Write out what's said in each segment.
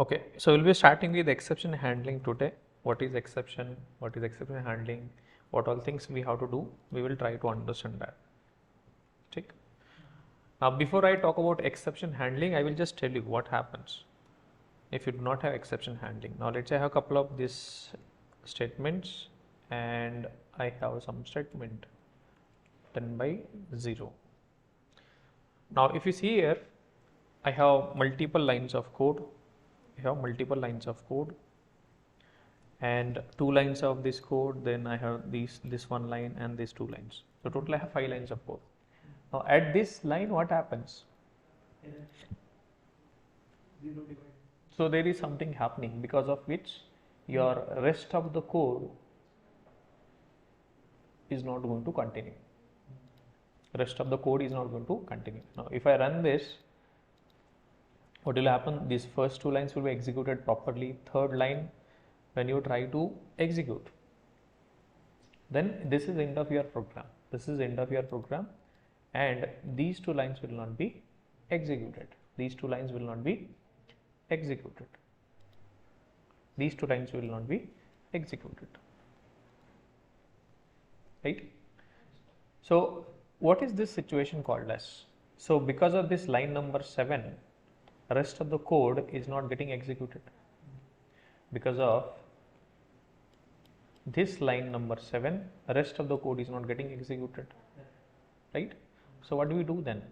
Okay, so we'll be starting with exception handling today. What is exception? What is exception handling? What all things we have to do? We will try to understand that. Okay. Now, before I talk about exception handling, I will just tell you what happens if you do not have exception handling. Now, let's say I have a couple of these statements and I have some statement 10 by 0. Now, if you see here, I have multiple lines of code. I have multiple lines of code and 2 lines of this code, then I have this 1 line and these 2 lines. So total I have 5 lines of code. Now at this line what happens? So there is something happening because of which your rest of the code is not going to continue. Rest of the code is not going to continue. Now if I run this, what will happen? These first 2 lines will be executed properly. Third line, when you try to execute, then this is end of your program. This is end of your program and these 2 lines will not be executed. These 2 lines will not be executed. These 2 lines will not be executed. Right? So what is this situation called as? So because of this line number 7, rest of the code is not getting executed. Because of this line number 7, rest of the code is not getting executed, right? So what do we do then?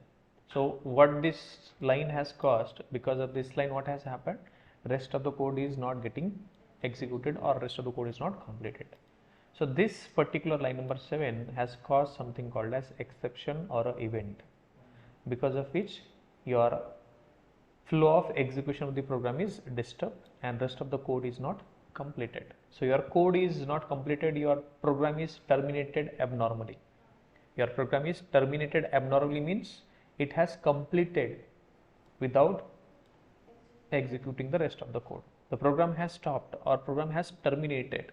So what this line has caused, because of this line what has happened, rest of the code is not getting executed or rest of the code is not completed. So this particular line number 7 has caused something called as exception or an event, because of which your flow of execution of the program is disturbed and rest of the code is not completed. So your code is not completed, your program is terminated abnormally. Your program is terminated abnormally means it has completed without executing the rest of the code. The program has stopped or program has terminated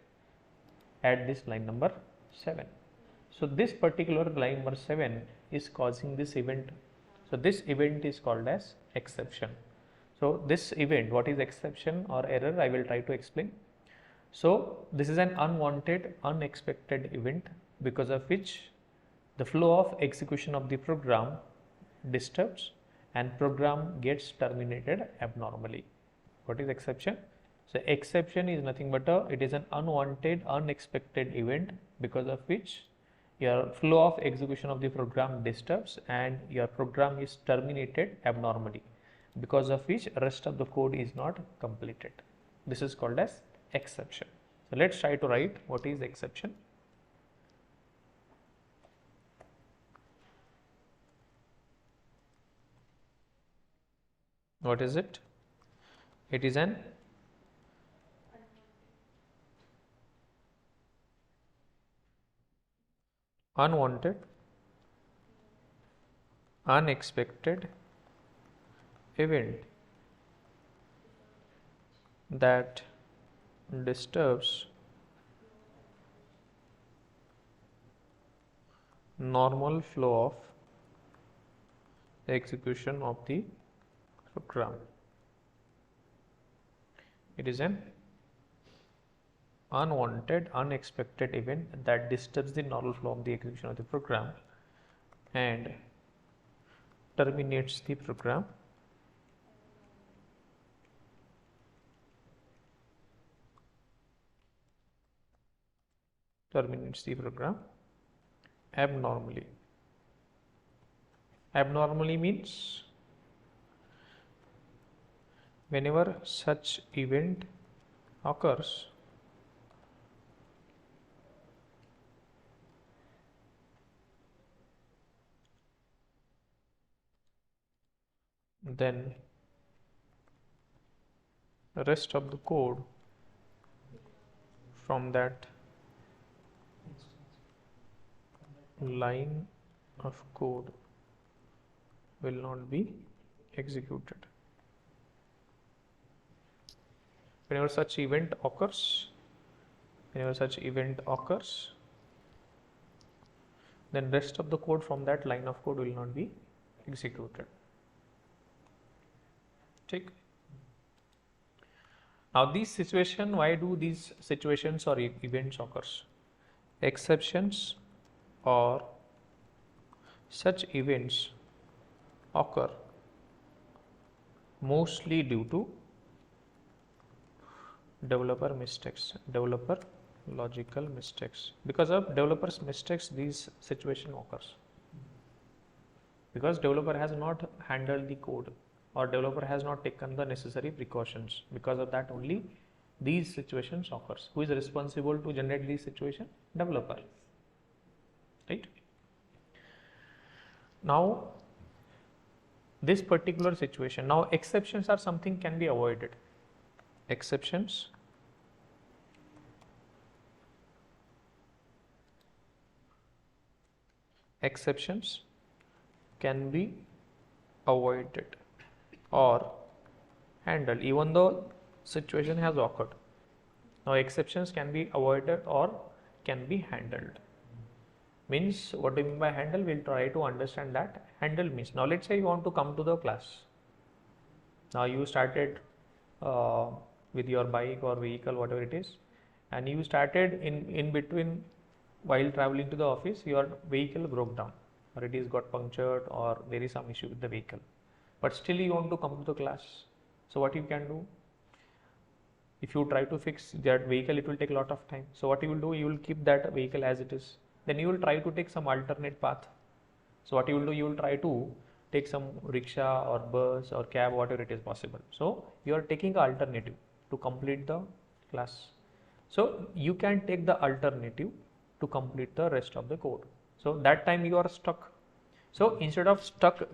at this line number 7. So this particular line number 7 is causing this event. So this event is called as exception. So this event, what is exception or error, I will try to explain. So this is an unwanted, unexpected event because of which the flow of execution of the program disturbs and program gets terminated abnormally. What is exception? So exception is nothing but it is an unwanted, unexpected event because of which your flow of execution of the program disturbs and your program is terminated abnormally, because of which rest of the code is not completed. This is called as exception. So let's try to write what is exception. What is it? It is an unwanted, unexpected event that disturbs normal flow of execution of the program. It is an unwanted, unexpected event that disturbs the normal flow of the execution of the program and terminates the program abnormally. Abnormally means whenever such event occurs, then the rest of the code from that line of code will not be executed. Whenever such event occurs, then rest of the code from that line of code will not be executed. Take. Now this situation, why do these situations or events occurs? Exceptions or such events occur mostly due to developer mistakes, developer logical mistakes. Because of developers mistakes, these situation occurs. Because developer has not handled the code, or developer has not taken the necessary precautions. Because of that only these situations occurs. Who is responsible to generate these situation? Developer, right? Now this particular situation, now exceptions are something can be avoided. Exceptions can be avoided or handled even though situation has occurred. Now exceptions can be avoided or can be handled. Means, what do you mean by handle? We'll try to understand that. Handle means, now let's say you want to come to the class. Now you started with your bike or vehicle, whatever it is, and you started in between while traveling to the office, your vehicle broke down, or it is got punctured, or there is some issue with the vehicle. But still you want to come to the class. So what you can do? If you try to fix that vehicle, it will take a lot of time. So what you will do? You will keep that vehicle as it is. Then you will try to take some alternate path. So what you will do? You will try to take some rickshaw or bus or cab, whatever it is possible. So you are taking an alternative to complete the class. So you can take the alternative to complete the rest of the code. So that time you are stuck. So instead of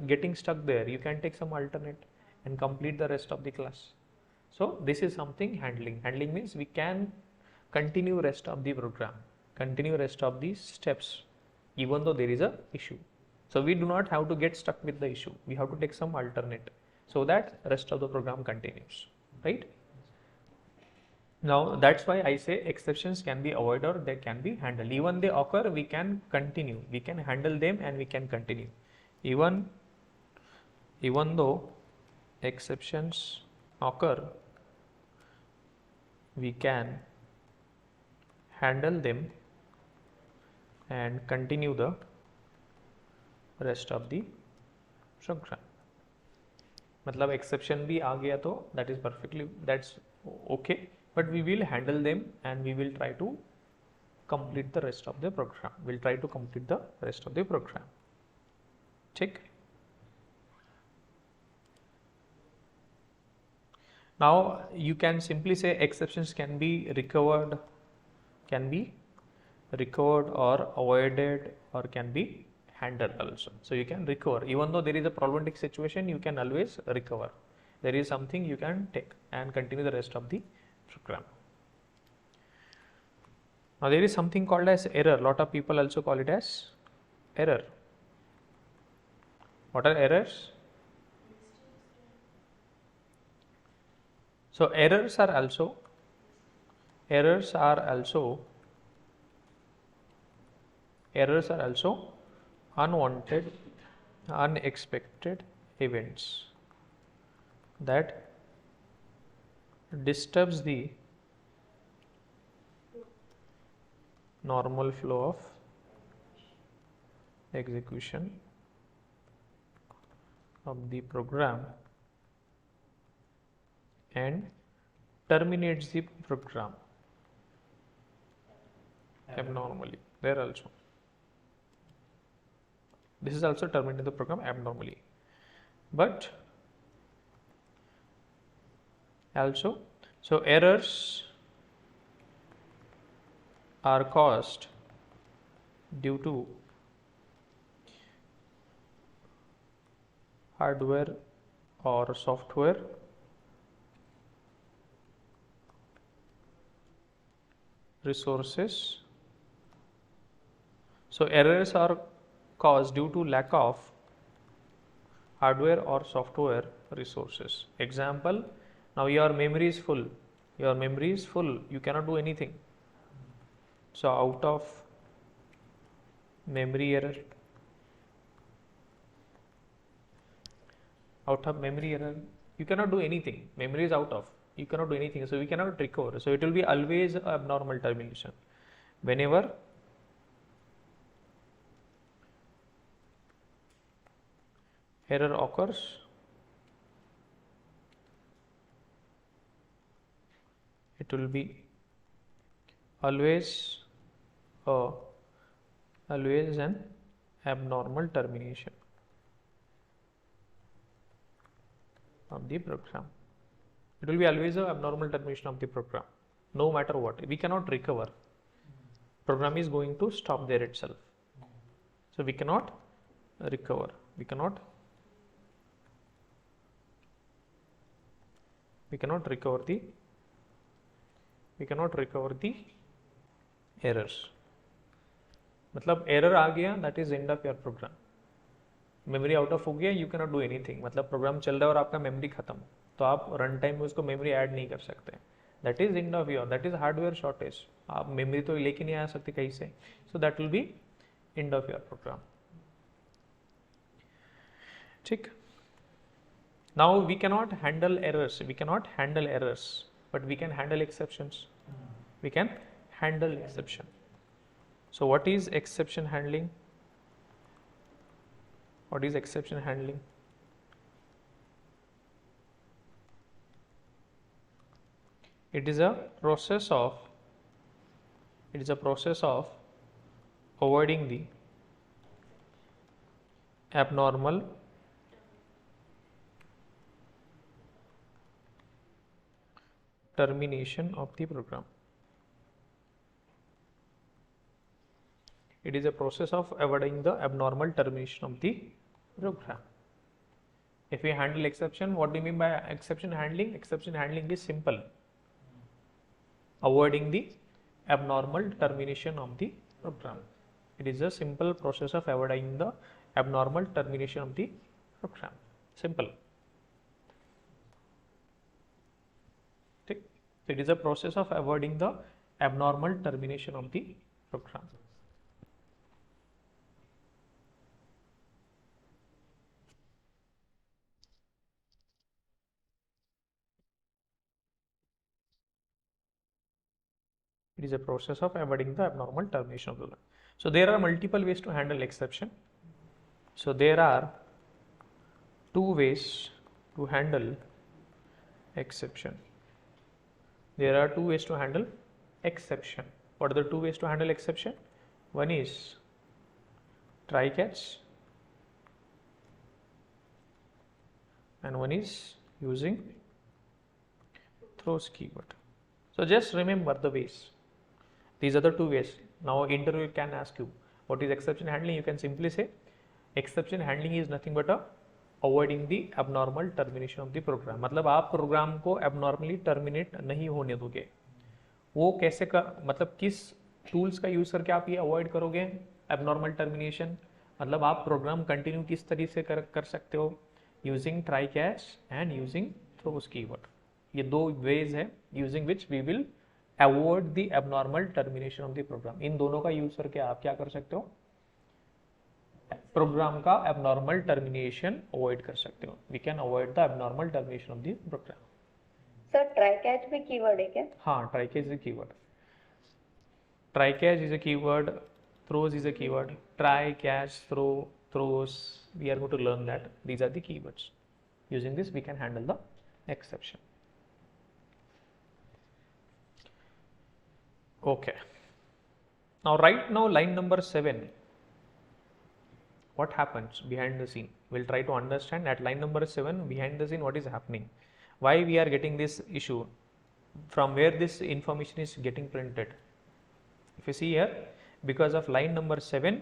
getting stuck there, you can take some alternate and complete the rest of the class. So this is something handling. Handling means we can continue rest of the program, continue rest of these steps, even though there is a issue. So we do not have to get stuck with the issue. We have to take some alternate so that rest of the program continues, right? Now that's why I say exceptions can be avoided or they can be handled. Even they occur, we can continue. We can handle them and we can continue. Even though exceptions occur, we can handle them and continue the rest of the program. मतलब exception भी आ गया तो that is perfectly, that's okay, but we will handle them and we will try to complete the rest of the program. We'll try to complete the rest of the program. ठीक. Now you can simply say exceptions can be recovered or avoided or can be handled also. So you can recover. Even though there is a problematic situation, you can always recover. There is something you can take and continue the rest of the program. Now there is something called as error. A lot of people also call it as error. What are errors? So errors are also unwanted, unexpected events that disturbs the normal flow of execution of the program and terminates the program abnormally. There also, this is also terminating the program abnormally, but also, so errors are caused due to hardware or software resources. So errors are caused due to lack of hardware or software resources. Example, now your memory is full, you cannot do anything. So out of memory error, you cannot do anything. Memory is out of, you cannot do anything, so we cannot recover. So it will be always abnormal termination. Whenever error occurs, it will be always an abnormal termination of the program. It will be always an abnormal termination of the program, no matter what. We cannot recover. Program is going to stop there itself. So we cannot recover. We cannot recover the errors. मतलब error आ गया, that is end of your program. Memory out of हो गया, you cannot do anything. मतलब program चल रहा है और आपका मेमोरी खत्म, तो आप रन टाइम में उसको मेमोरी ऐड नहीं कर सकते. That is end of your, that is hardware shortage. आप मेमोरी तो लेके नहीं आ सकते कहीं से. So that will be end of your program. ठीक. Now we cannot handle errors, but we can handle exceptions. We can handle exception. So what is exception handling? What is exception handling? It is a process of avoiding the abnormal termination of the program. It is a process of avoiding the abnormal termination of the program. If we handle exception, what do you mean by exception handling? Exception handling is simple. Avoiding the abnormal termination of the program. It is a simple process of avoiding the abnormal termination of the program. Simple. It is a process of avoiding the abnormal termination of the program. It is a process of avoiding the abnormal termination of the program. So there are multiple ways to handle exception. So there are two ways to handle exception. There are two ways to handle exception. What are the two ways to handle exception? One is try catch and one is using throws keyword. So just remember the ways. These are the two ways. Now interviewer can ask you what is exception handling. You can simply say exception handling is nothing but avoiding the abnormal termination of the program. मतलब आप programme को abnormally terminate नहीं होने दोगे. वो कैसे मतलब किस टूल्स का यूज करके आप ये अवॉइड करोगे abnormal termination? मतलब आप प्रोग्राम कंटिन्यू किस तरीके से कर सकते हो? Using try catch and using throws keyword. ये दो वेज है using which we will avoid the abnormal termination of the program. इन दोनों का यूज करके आप क्या कर सकते हो? प्रोग्राम का एबनॉर्मल टर्मिनेशन अवॉइड कर सकते हो. We can avoid the abnormal termination of the program. Sir try catch भी कीवर्ड है क्या? हाँ, try catch is a keyword. Try catch is a keyword. Throws is a keyword. Try catch, throw, throws, we are going to learn that these are the keywords. Using this we can handle the exception. Okay, now right now line number 7, what happens behind the scene? We'll try to understand at line number 7 behind the scene what is happening, why we are getting this issue, from where this information is getting printed. If you see here, because of line number 7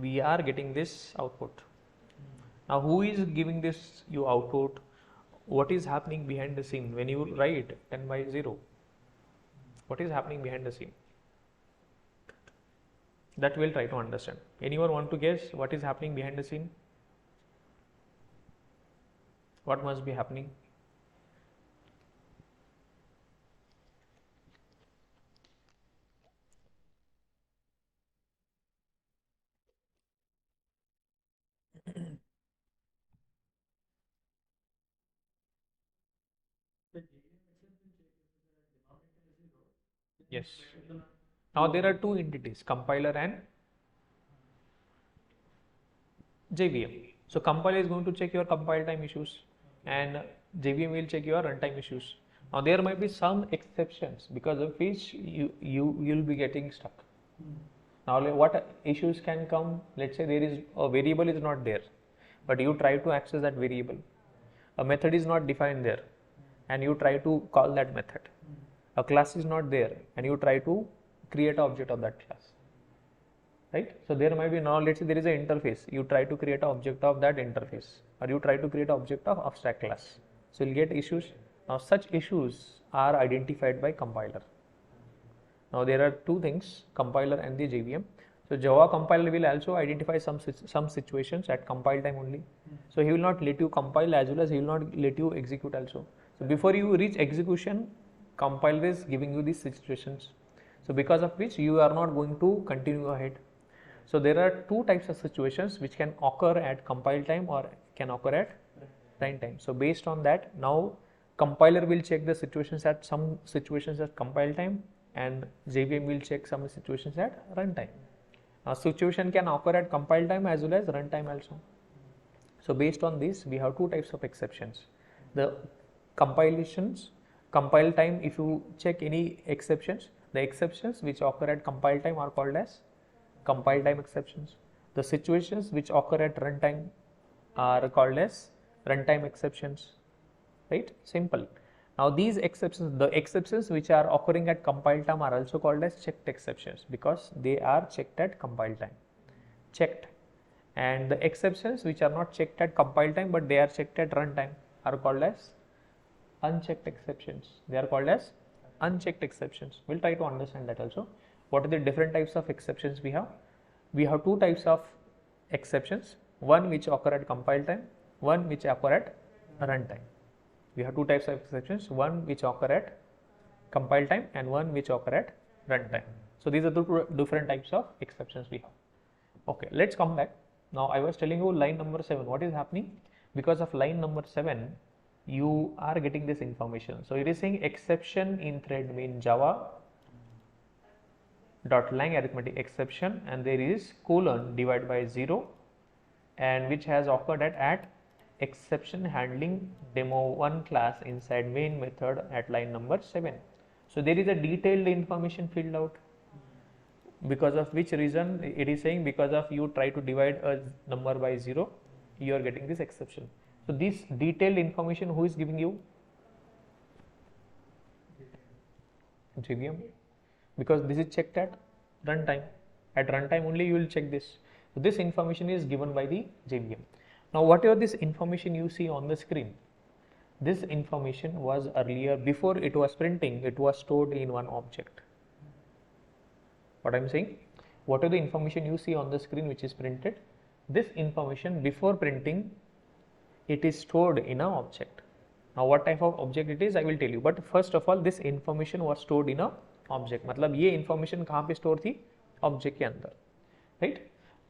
we are getting this output. Now who is giving this you output? What is happening behind the scene when you write 10/0? What is happening behind the scene? That we'll try to understand. Anyone want to guess what is happening behind the scene? What must be happening? Yes. Now there are two entities, compiler and JVM. So compiler is going to check your compile time issues and JVM will check your runtime issues. Now there might be some exceptions because of which you'll be getting stuck. Now what issues can come? Let's say there is a variable is not there, but you try to access that variable. A method is not defined there, and you try to call that method. A class is not there, and you try to create an object of that class. Right? So there might be, now let's say there is an interface. You try to create an object of that interface, or you try to create an object of abstract class. So you'll get issues. Now such issues are identified by compiler. Now there are two things, compiler and the JVM. So Java compiler will also identify some situations at compile time only. So he will not let you compile as well as he will not let you execute also. So before you reach execution, compiler is giving you these situations. So because of which you are not going to continue ahead. So there are two types of situations which can occur at compile time or can occur at runtime. So based on that, now compiler will check the situations at some situations at compile time and JVM will check some situations at runtime. Now situation can occur at compile time as well as runtime also. So based on this, we have two types of exceptions. The compile time, if you check any exceptions, the exceptions which occur at compile time are called as compile time exceptions. The situations which occur at runtime are called as runtime exceptions. Right? Simple. Now these exceptions, the exceptions which are occurring at compile time are also called as checked exceptions because they are checked at compile time. Checked. And the exceptions which are not checked at compile time but they are checked at runtime are called as unchecked exceptions. They are called as unchecked exceptions. We'll try to understand that also. What are the different types of exceptions we have? We have two types of exceptions, one which occur at compile time, one which occur at runtime. We have two types of exceptions, one which occur at compile time and one which occur at runtime. So these are the two different types of exceptions we have. Okay, let's come back. Now I was telling you line number 7, what is happening? Because of line number 7, you are getting this information. So it is saying exception in thread main Java dot lang arithmetic exception and there is colon divided by 0 and which has occurred at exception handling demo1 class inside main method at line number 7. So there is a detailed information filled out, because of which reason it is saying because of you try to divide a number by 0, you are getting this exception. So this detailed information who is giving you? JVM, because this is checked at runtime. At runtime only you will check this. So this information is given by the JVM. Now whatever this information you see on the screen, this information was earlier, before it was printing, it was stored in one object. What I am saying, whatever the information you see on the screen which is printed, this information before printing, it is stored in an object. Now what type of object it is I will tell you, but first of all this information was stored in a object. मतलब ये information कहाँ पे store थी? Object के अंदर, right?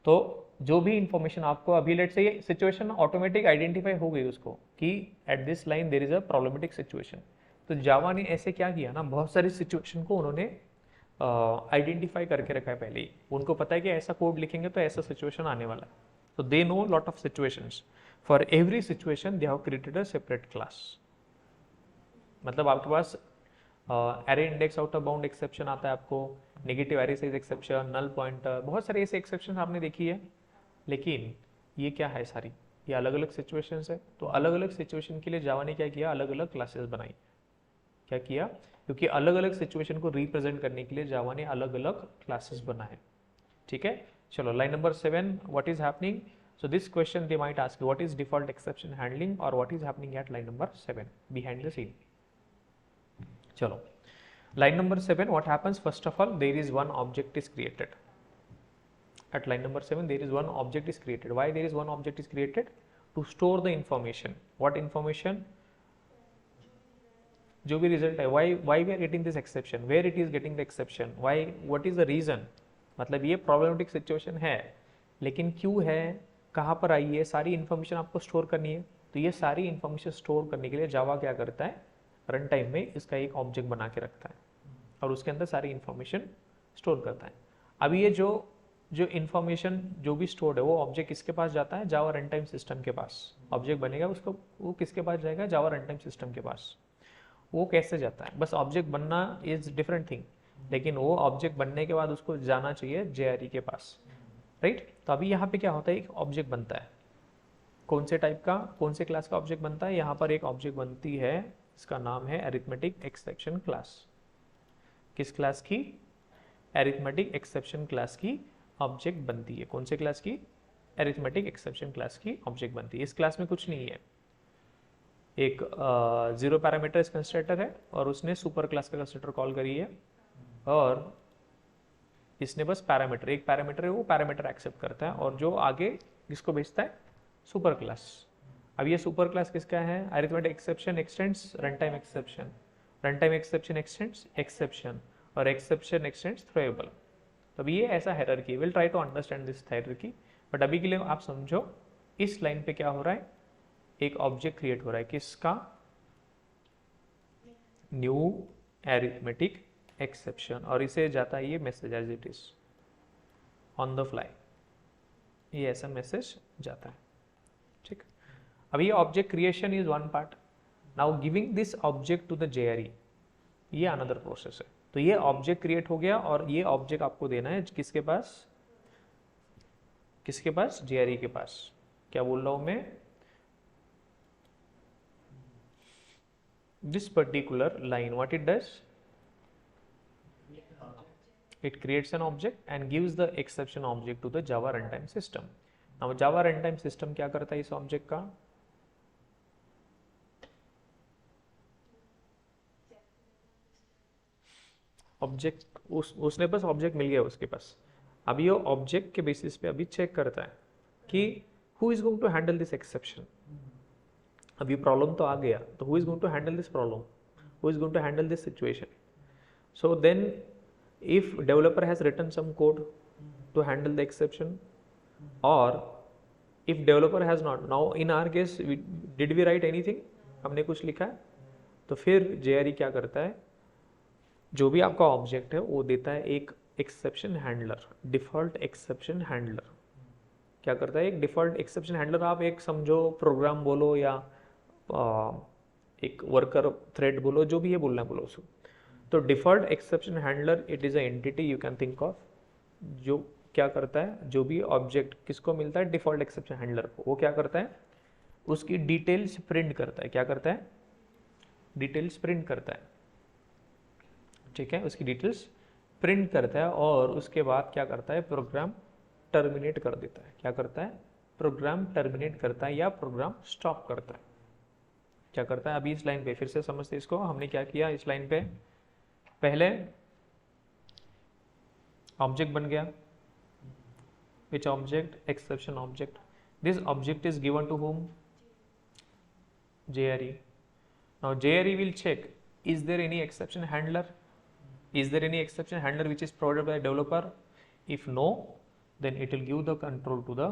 तो जो भी information आपको अभी लेट से ये situation ऑटोमेटिक आइडेंटिफाई हो गई उसको कि at this line there is a problematic situation. तो जावा ने ऐसे क्या किया ना, बहुत सारी situation को उन्होंने आइडेंटिफाई करके रखा है पहले ही. उनको पता है कि ऐसा कोड लिखेंगे तो ऐसा सिचुएशन आने वाला है. So they know lot of situations. For every situation they have created a separate class. मतलब आपके पास array index out of bound exception आता है आपको, negative array size exception, null pointer, बहुत सारे ऐसे exceptions आपने देखी है. लेकिन ये क्या है सारी, ये अलग अलग situations है. तो अलग अलग situation के लिए जावा ने क्या किया, अलग अलग classes बनाई. क्या किया, क्योंकि अलग अलग situation को represent करने के लिए जावा ने अलग अलग classes बनाए. ठीक है, चलो line number 7, what is happening? So this question they might ask you, what is default exception handling or what is happening at line number 7 behind the scene. Chalo, line number 7, what happens? First of all, there is one object is created. At line number 7, there is one object is created. Why there is one object is created? To store the information. What information? जो भी result है, why we are getting this exception, where it is getting the exception, why, what is the reason? मतलब ये problematic situation है, लेकिन क्यों है, कहाँ पर आई है, सारी इन्फॉर्मेशन आपको स्टोर करनी है. तो ये सारी इन्फॉर्मेशन स्टोर करने के लिए जावा क्या करता है, रन टाइम में इसका एक ऑब्जेक्ट बना के रखता है. और उसके अंदर सारी इंफॉर्मेशन स्टोर करता है। अब ये जो इंफॉर्मेशन जो भी स्टोर्ड है वो ऑब्जेक्ट किसके पास जाता है, जावा रन टाइम सिस्टम के पास। ऑब्जेक्ट बनेगा उसको, वो किसके पास जाएगा, जावा रन टाइम सिस्टम के पास। वो कैसे जाता है, बस ऑब्जेक्ट बनना इज डिफरेंट थिंग, लेकिन वो ऑब्जेक्ट बनने के बाद उसको जाना चाहिए JRE के पास, राइट। तो अभी यहाँ पे क्या होता है, एक ऑब्जेक्ट बनता है, कौन से टाइप का, कौन से क्लास का ऑब्जेक्ट बनता है, यहाँ पर एक ऑब्जेक्ट बनती है, इसका नाम है अरिथमेटिक एक्सेप्शन क्लास। किस क्लास की, अरिथमेटिक एक्सेप्शन क्लास की ऑब्जेक्ट बनती है। कौन से क्लास की, अरिथमेटिक एक्सेप्शन क्लास की ऑब्जेक्ट बनती है। इस क्लास में कुछ नहीं है, एक 0 पैरामीटर कंस्ट्रक्टर है और उसने सुपर क्लास का कंस्ट्रक्टर कॉल करी है, और इसने बस पैरामीटर, एक पैरामीटर है वो पैरामीटर एक्सेप्ट करता है, और जो आगे किसको भेजता है, सुपर क्लास। अब ये सुपर क्लास किसका है, arithmetic exception extends run time exception, run time exception extends exception, और एक्सेप्शन एक्सटेंड्स थ्रोएबल। तो अभी ये ऐसा hierarchy, will try to understand this hierarchy, but अभी के लिए आप समझो इस लाइन पे क्या हो रहा है, एक ऑब्जेक्ट क्रिएट हो रहा है, किसका, न्यू अरिथमेटिक एक्सेप्शन, और इसे जाता है ये message as it is on the fly, ये ऐसा मैसेज जाता है, ठीक। अब ये object creation is one part, now giving this object to the JRE, ये अनदर प्रोसेस है। तो ये ऑब्जेक्ट क्रिएट हो गया, और ये ऑब्जेक्ट आपको देना है किसके पास, किसके पास, JRE के पास। क्या बोल रहा हूं मैं, this particular line, what it does, it creates an object and gives the exception object to the Java runtime system. Now Java runtime system क्या करता है इस ऑब्जेक्ट का, ऑब्जेक्ट उसने बस ऑब्जेक्ट मिल गया उसके पास, अब ये ऑब्जेक्ट के बेसिस पे अभी चेक करता है कि who is going to handle this exception। अभी प्रॉब्लम तो आ गया, तो who is going to handle this problem, who is going to handle this situation। So then if developer has written some code to handle the exception, or if developer has not, now in our case did we write anything, हमने कुछ लिखा है, तो फिर JRE क्या करता है, जो भी आपका ऑब्जेक्ट है वो देता है एक exception handler, default exception handler. क्या करता है, एक डिफॉल्ट एक्सेप्शन हैंडलर, आप एक समझो प्रोग्राम बोलो या एक वर्कर थ्रेड बोलो, जो भी है बोलना बोलो उसको। तो default exception handler it is a entity you can think of, जो क्या करता है, जो भी ऑब्जेक्ट किसको मिलता है, डिफॉल्ट एक्सेप्शन हैंडलर को, वो क्या करता है, उसकी डिटेल्स प्रिंट करता है। क्या करता है, डिटेल्स प्रिंट करता है, ठीक है, उसकी डिटेल्स प्रिंट करता है, और उसके बाद क्या करता है, प्रोग्राम टर्मिनेट कर देता है। क्या करता है, प्रोग्राम टर्मिनेट करता है या प्रोग्राम स्टॉप करता है। क्या करता है, अभी इस लाइन पे फिर से समझते इसको, हमने क्या किया इस लाइन पे, पहले ऑब्जेक्ट बन गया, which object, exception object, this object is given to whom, JRE। now JRE will check, is there any exception handler, is there any exception handler which is provided by the developer, if no then it will give the control to the,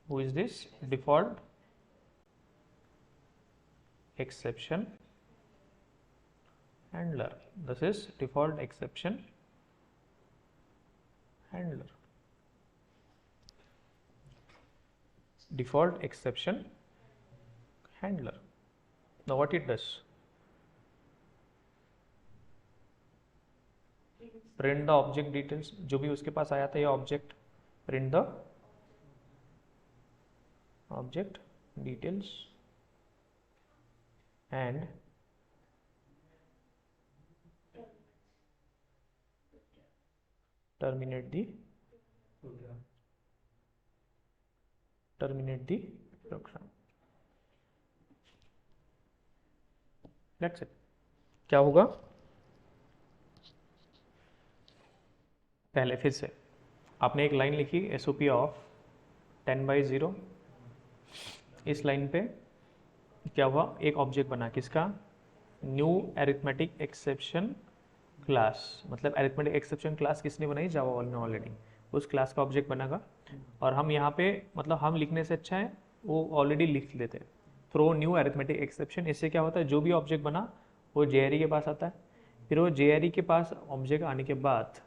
who is this, default exception handler, this is default exception handler, default exception handler। now what it does, print the object details, जो भी उसके पास आया था ये object, print the object details and terminate the program, that's it। क्या होगा, पहले फिर से आपने एक लाइन लिखी SOP ऑफ 10/0, इस लाइन पे क्या हुआ, एक ऑब्जेक्ट बना, किसका, न्यू अरिथमेटिक एक्सेप्शन क्लास, मतलब अरिथमेटिक एक्सेप्शन क्लास किसने बनाई, जावा वाले ने ऑलरेडी, उस क्लास का ऑब्जेक्ट बनेगा। और हम यहाँ पे मतलब हम लिखने से अच्छा है वो ऑलरेडी लिख लेते हैं, थ्रो न्यू अरिथमेटिक एक्सेप्शन, इससे क्या होता है जो भी ऑब्जेक्ट बना वो JRE के पास आता है, फिर वो JRE के पास ऑब्जेक्ट आने के बाद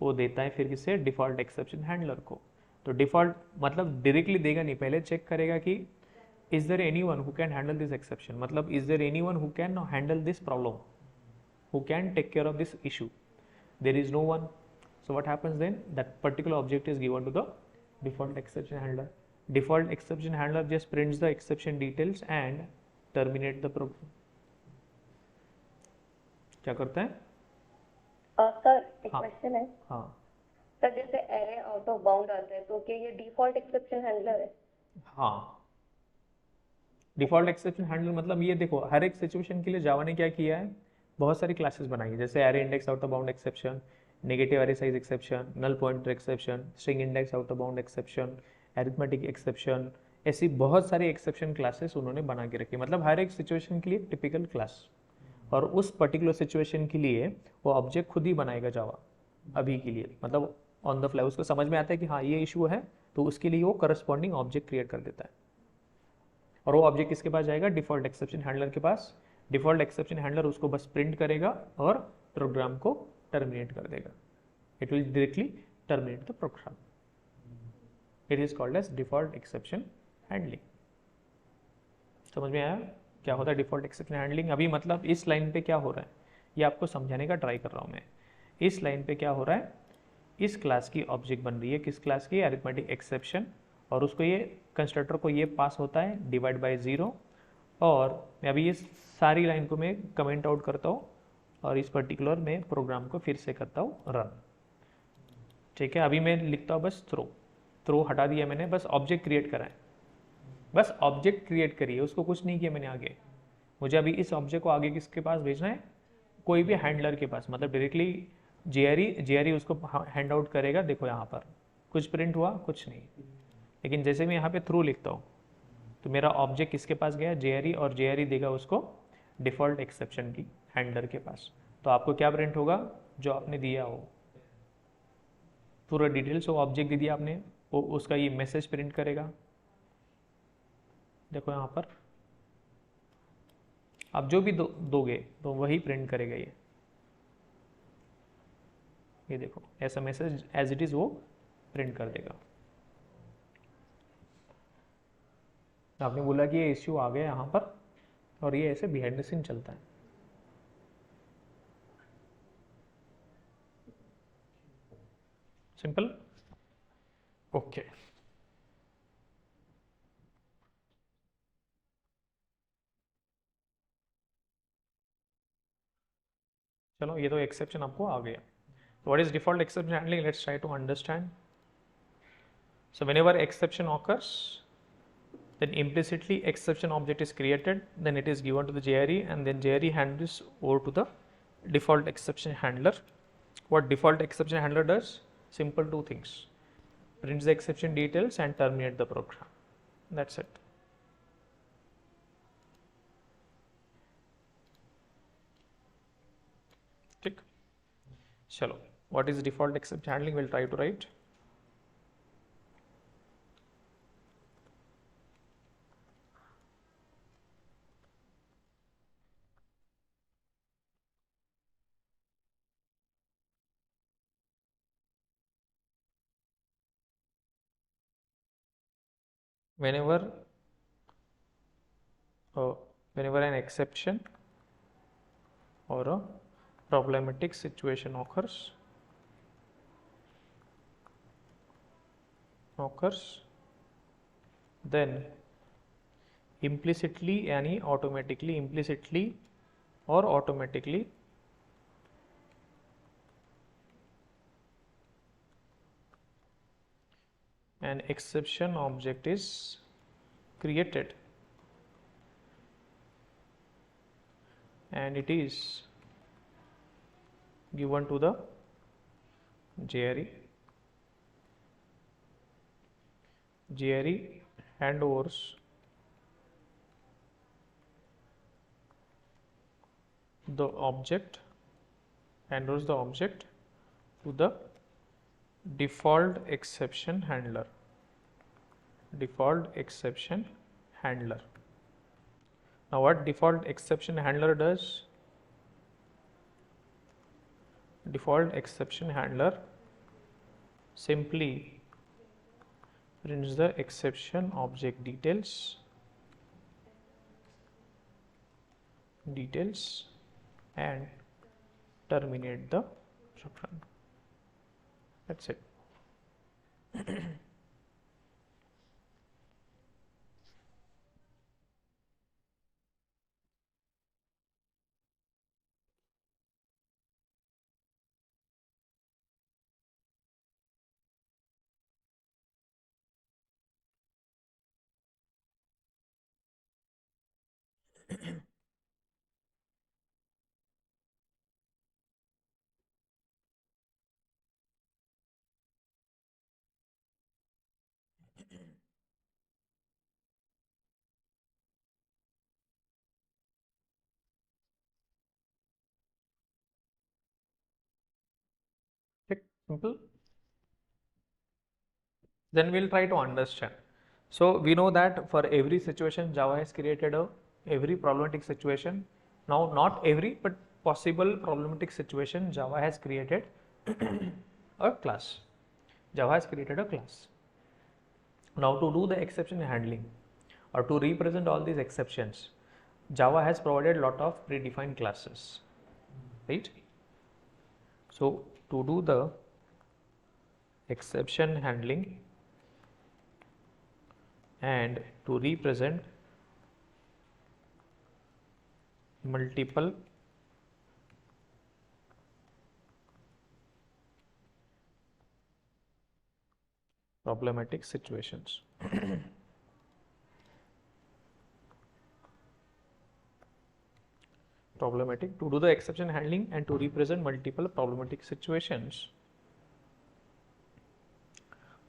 वो देता है फिर किसे, डिफ़ॉल्ट एक्सेप्शन हैंडलर को। तो डिफ़ॉल्ट मतलब डायरेक्टली देगा नहीं, पहले चेक करेगा कि is there anyone who can handle this exception, मतलब is there anyone who can handle this problem, who can take care of this issue. There is no one. So what happens then? That particular object is given to the default exception handler. Default exception handler just prints the exception details and terminate the program. क्या करता है? Sir एक हाँ question है हाँ sir, जैसे array out of bound आता है तो क्या ये डिफॉल्ट एक्सेप्शन हैंडलर है? हाँ, डिफॉल्ट एक्सेप्शन हैंडलर मतलब ये देखो, हर एक सिचुएशन के लिए जावा ने क्या किया है, बहुत सारी क्लासेस बनाई है, जैसे array index out of bound exception, negative array size exception, null pointer exception, string index out of bound exception, arithmetic exception, ऐसी बहुत सारी एक्सेप्शन क्लासेस उन्होंने बना के रखी, मतलब हर एक सिचुएशन के लिए टिपिकल क्लास, और उस पर्टिकुलर सिचुएशन के लिए वो ऑब्जेक्ट खुद ही बनाएगा जावा अभी के लिए, मतलब ऑन द फ्लाई उसको समझ में आता है कि हाँ ये इशू है, तो उसके लिए वो करस्पॉन्डिंग ऑब्जेक्ट क्रिएट कर देता है, और वो ऑब्जेक्ट किसके पास जाएगा, डिफॉल्ट एक्सेप्शन हैंडलर के पास। डिफॉल्ट एक्सेप्शन हैंडलर उसको बस प्रिंट करेगा और प्रोग्राम को टर्मिनेट कर देगा, it will directly terminate the program. It is called as default exception handling. समझ में आया क्या होता है डिफॉल्ट एक्सेप्शन हैंडलिंग? अभी मतलब इस लाइन पे क्या हो रहा है ये आपको समझाने का ट्राई कर रहा हूँ मैं। इस लाइन पे क्या हो रहा है, इस क्लास की ऑब्जेक्ट बन रही है, किस क्लास की, अरिथमेटिक एक्सेप्शन, और उसको ये कंस्ट्रक्टर को ये पास होता है डिवाइड बाय 0, और मैं अभी ये सारी लाइन को मैं कमेंट आउट करता हूँ और इस पर्टिकुलर में प्रोग्राम को फिर से करता हूँ रन। ठीक है, अभी मैं लिखता हूँ बस थ्रो हटा दिया मैंने, बस ऑब्जेक्ट क्रिएट करा है, बस ऑब्जेक्ट क्रिएट करिए, उसको कुछ नहीं किया मैंने आगे। मुझे अभी इस ऑब्जेक्ट को आगे किसके पास भेजना है, कोई भी हैंडलर के पास, मतलब डायरेक्टली जेआरई उसको हैंड आउट करेगा। देखो यहाँ पर कुछ प्रिंट हुआ, कुछ नहीं, लेकिन जैसे मैं यहाँ पे थ्रू लिखता हूँ तो मेरा ऑब्जेक्ट किसके पास गया, जेआरई, और जेआरई देगा उसको डिफॉल्ट एक्सेप्शन की हैंडलर के पास। तो आपको क्या प्रिंट होगा, जो आपने दिया हो पूरा डिटेल्स, वो ऑब्जेक्ट दे दिया आपने, वो उसका ये मैसेज प्रिंट करेगा। देखो यहाँ पर आप जो भी दोगे तो वही प्रिंट करेगा ये देखो ऐसा मैसेज एज इट इज़ वो प्रिंट कर देगा। आपने बोला कि ये इश्यू आ गया यहाँ पर, और ये ऐसे बिहाइंड द सीन चलता है। Simple, okay. चलो ये तो एक्सेप्शन आपको आ गया। What is default exception handling, let's try to understand. So whenever exception occurs, then implicitly exception object is created, then it is given to the JRE, and then JRE handles over to the default exception handler. What default exception handler does? Simple two things: prints the exception details and terminate the program. That's it. ठीक, चलो what is default exception handling, we'll try to write. Whenever whenever an exception or a problematic situation occurs, then implicitly यानी automatically, implicitly or automatically an exception object is created and it is given to the JRE. JRE handovers the object to the default exception handler. Now what default exception handler does? default exception handler simply prints the exception object details and terminate the exception. That's it. Simple. Then we'll try to understand. So we know that for every situation Java has created every problematic situation. Now not every but possible problematic situation Java has created a class. Java has created a class. Now to do the exception handling or to represent all these exceptions, Java has provided a lot of predefined classes, right? So to do the exception handling and to represent multiple problematic situations. To do the exception handling and to represent multiple problematic situations.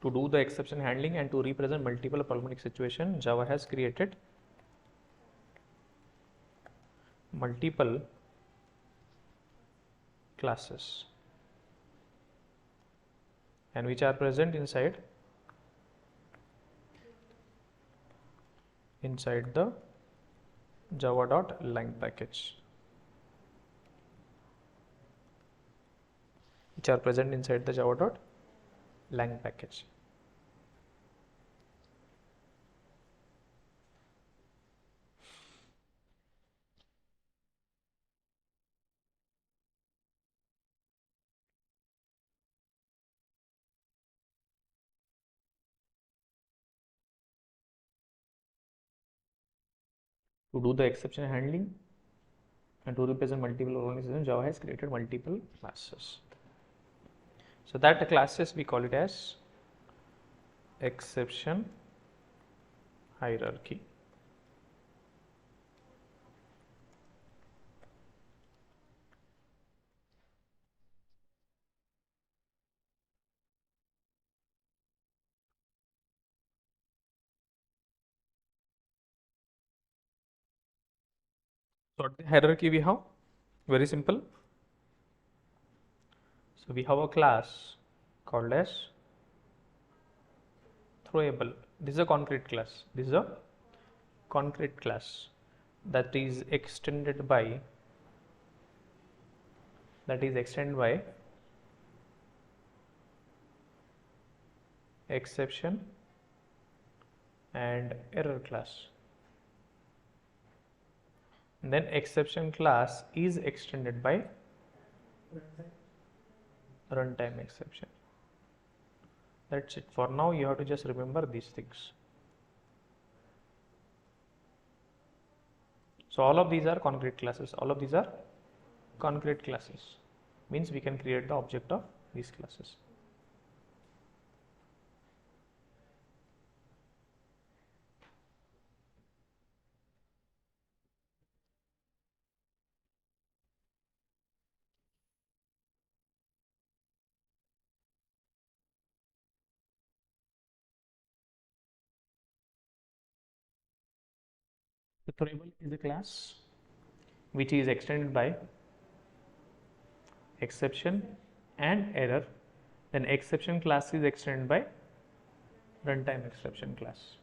To do the exception handling and to represent multiple problematic situations, Java has created multiple classes and which are present inside the java.lang package, which are present inside the java.lang package. To do the exception handling and to represent multiple organizations, Java has created multiple classes. So that classes we call it as exception hierarchy. So what the hierarchy we have? Very simple. So we have a class called as throwable. This is a concrete class. This is a concrete class that is extended by exception and error class. And then exception class is extended by runtime exception. That's it. For now, you have to just remember these things. So all of these are concrete classes. All of these are concrete classes. Means we can create the object of these classes. The throwable is a class which is extended by exception and error. Then exception class is extended by runtime exception class.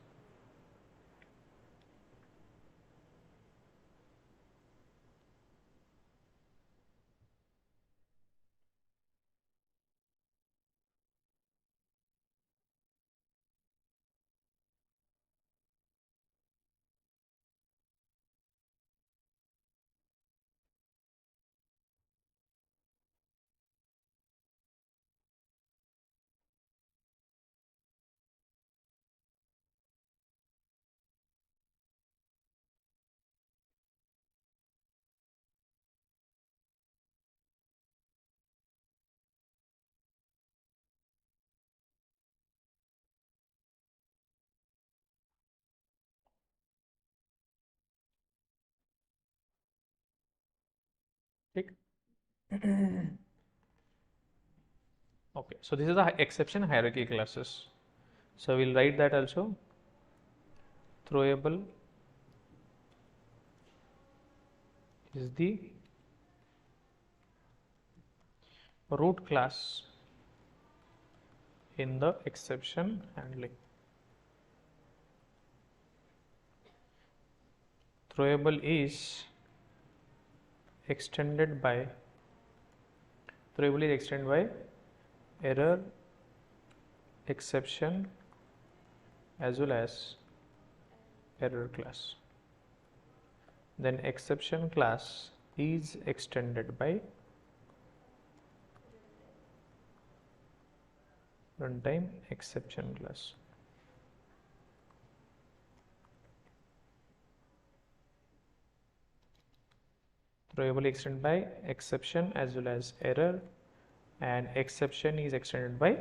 ठीक. Okay, so this is the exception hierarchy classes. So we'll write that also. Throwable is the root class in the exception handling. Throwable is extended by error, exception as well as error class. Then exception class is extended by runtime exception class. Throwable extended by exception as well as error, and exception is extended by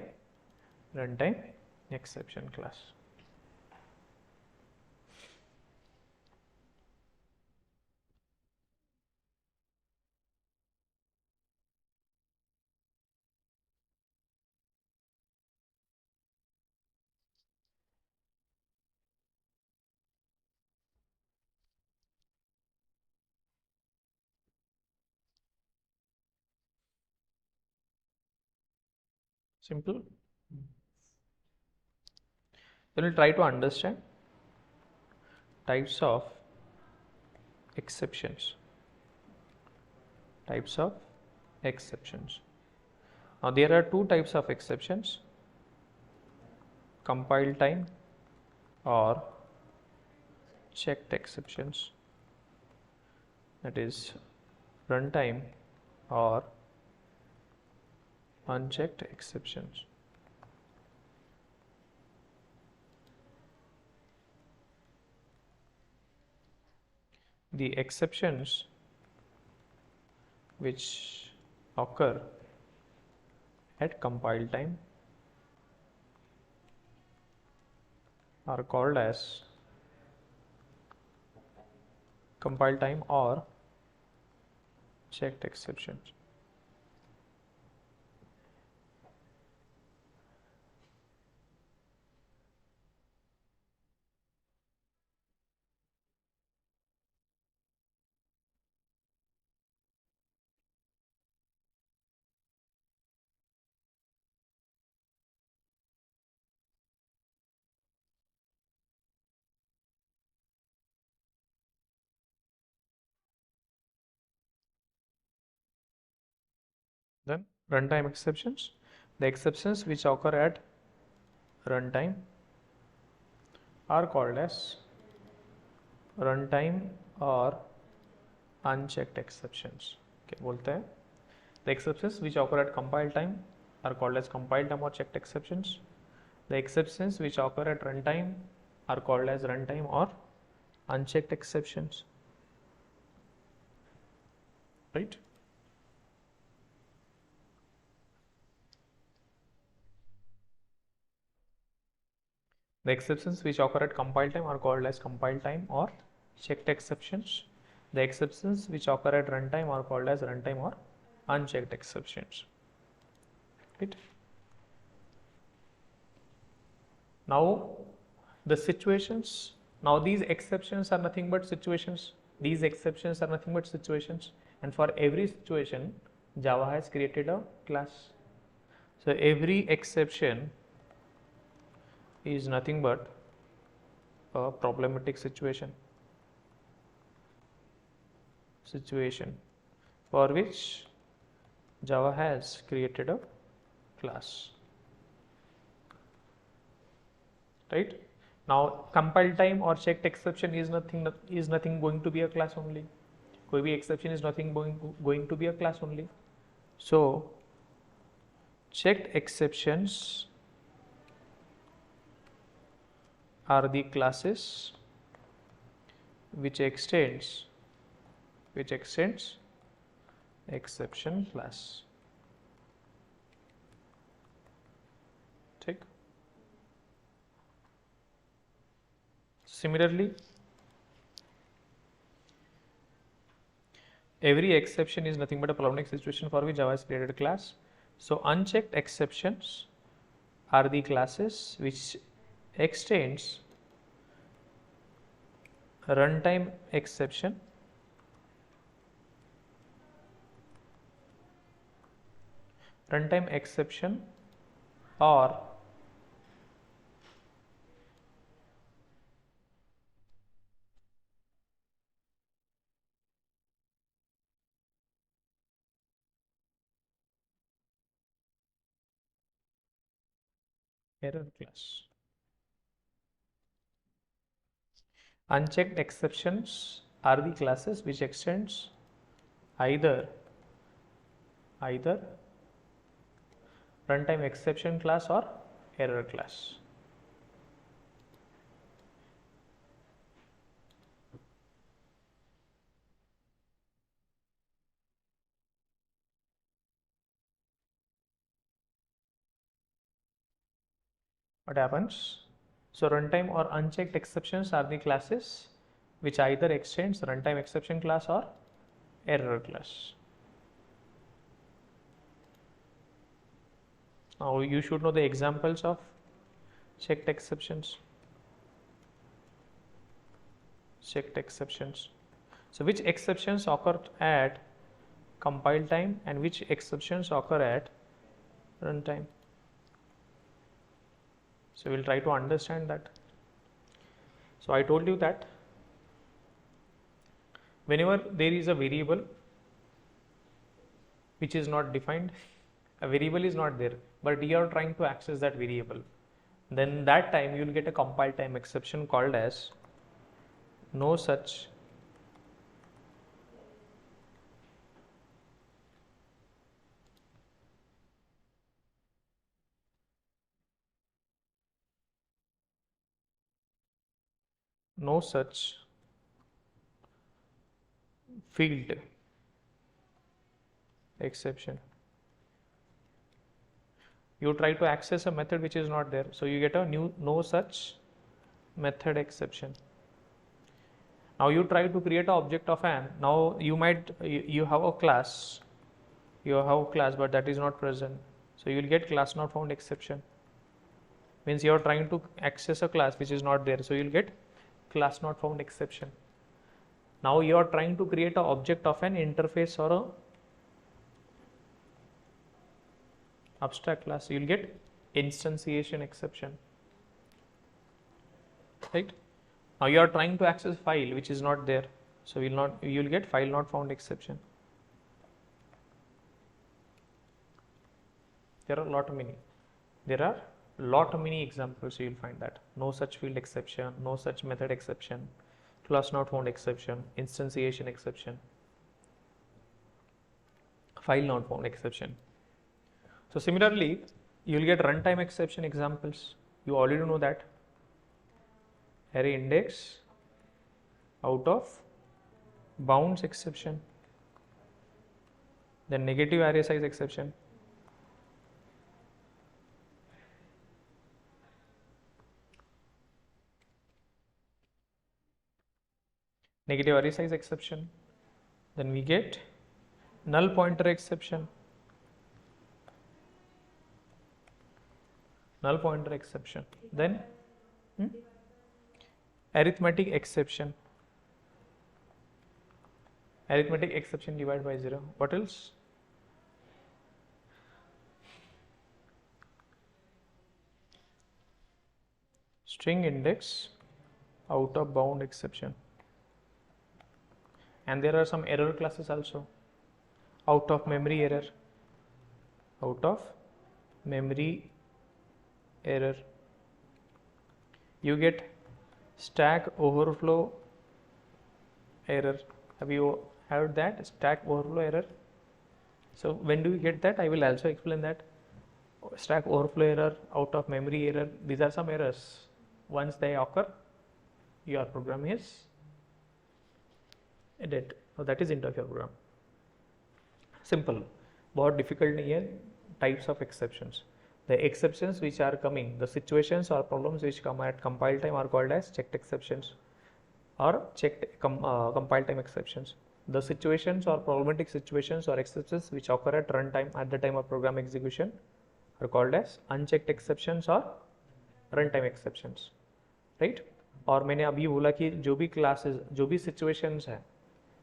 runtime exception class. Simple. Then we'll try to understand types of exceptions. Types of exceptions. Now there are two types of exceptions: compile time or checked exceptions, that is runtime or unchecked exceptions. The exceptions which occur at compile time are called as compile time or checked exceptions. Then runtime exceptions. The exceptions which occur at runtime are called as runtime or unchecked exceptions. Okay, बोलते हैं. The exceptions which occur at compile time are called as compile time or checked exceptions. The exceptions which occur at runtime are called as runtime or unchecked exceptions. Right? The exceptions which occur at compile time are called as compile time or checked exceptions. The exceptions which occur at runtime are called as runtime or unchecked exceptions. Right? Now the situations, now these exceptions are nothing but situations. These exceptions are nothing but situations, and for every situation Java has created a class. So every exception is nothing but a problematic situation for which Java has created a class. Right? Now compile time or checked exception is nothing going to be a class only. कोई भी exception is nothing going to be a class only. So checked exceptions are the classes which extends exception class. ठीक. Similarly, every exception is nothing but a problematic situation for which Java has created a class. So unchecked exceptions are the classes which extends runtime exception or error class. Unchecked exceptions are the classes which extends either runtime exception class or error class. What happens? So runtime or unchecked exceptions are the classes which either extends runtime exception class or error class. Now you should know the examples of checked exceptions. So which exceptions occur at compile time and which exceptions occur at runtime? So we'll try to understand that. So I told you that whenever there is a variable which is not defined, a variable is not there, but you are trying to access that variable, then that time you will get a compile time exception called as no such field exception. You try to access a method which is not there, so you get a new no such method exception. Now you try to create an object of an, now you have a class, but that is not present, so you will get class not found exception. Means you are trying to access a class which is not there, so you will get class not found exception. Now you are trying to create an object of an interface or a abstract class, so you will get instantiation exception, right? Now you are trying to access file which is not there, so you will get file not found exception. There are lot many examples. You will find that no such field exception, no such method exception, class not found exception, instantiation exception, file not found exception. So similarly, you will get runtime exception examples. You already know that array index out of bounds exception, then negative array size exception, negative array size exception, then we get null pointer exception, then arithmetic exception divided by 0. What else? String index out of bound exception. And there are some error classes also. Out of memory error. You get stack overflow error. Have you heard that? Stack overflow error. So when do you get that? I will also explain that. Stack overflow error, out of memory error, these are some errors. Once they occur, your program is dead. So that is end of your program. Simple. बहुत difficult नहीं है. Types of exceptions. The exceptions which are coming, the situations or problems which come at compile time are called as checked exceptions or compile time exceptions. The situations or problematic situations or exceptions which occur at runtime at the time of program execution are called as unchecked exceptions or runtime exceptions, right? और मैंने अभी बोला कि जो भी classes, जो भी situations है,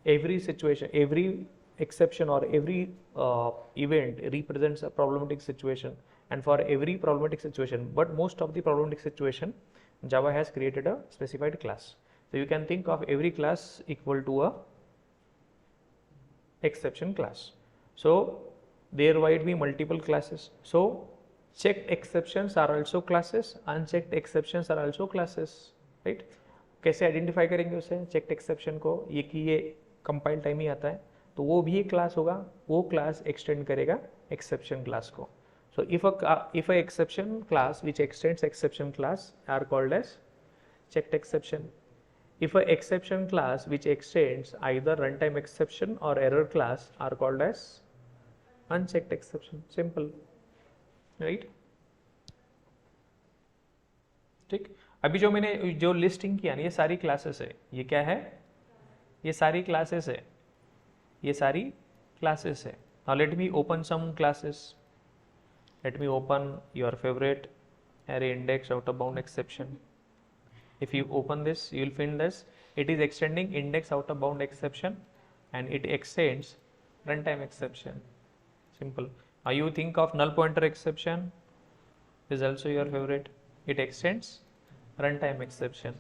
every situation, every exception or every event represents a problematic situation, and for every problematic situation, but most of the problematic situation, Java has created a specified class. So you can think of every class equal to a exception class. So there might be multiple classes. So checked exceptions are also classes, unchecked exceptions are also classes, right? कैसे identify करेंगे उसे checked exception को, ये कि ये compile time ही आता है तो वो भी एक क्लास होगा, वो क्लास एक्सटेंड करेगा एक्सेप्शन क्लास को. So if a exception class which extends exception class are called as checked exception. If a exception class which extends either runtime exception or error class are called as unchecked exception. Simple, right? ठीक. अभी जो मैंने जो listing किया ना, ये सारी classes है. ये क्या है? ये सारी क्लासेस है. ये सारी क्लासेस है. Now let me open some classes. Let me open your favorite array index out of bound exception. If you open this, you will find this. It is extending index out of bound exception and it extends runtime exception. Simple. Now you think of null pointer exception is also your favorite. It extends runtime exception.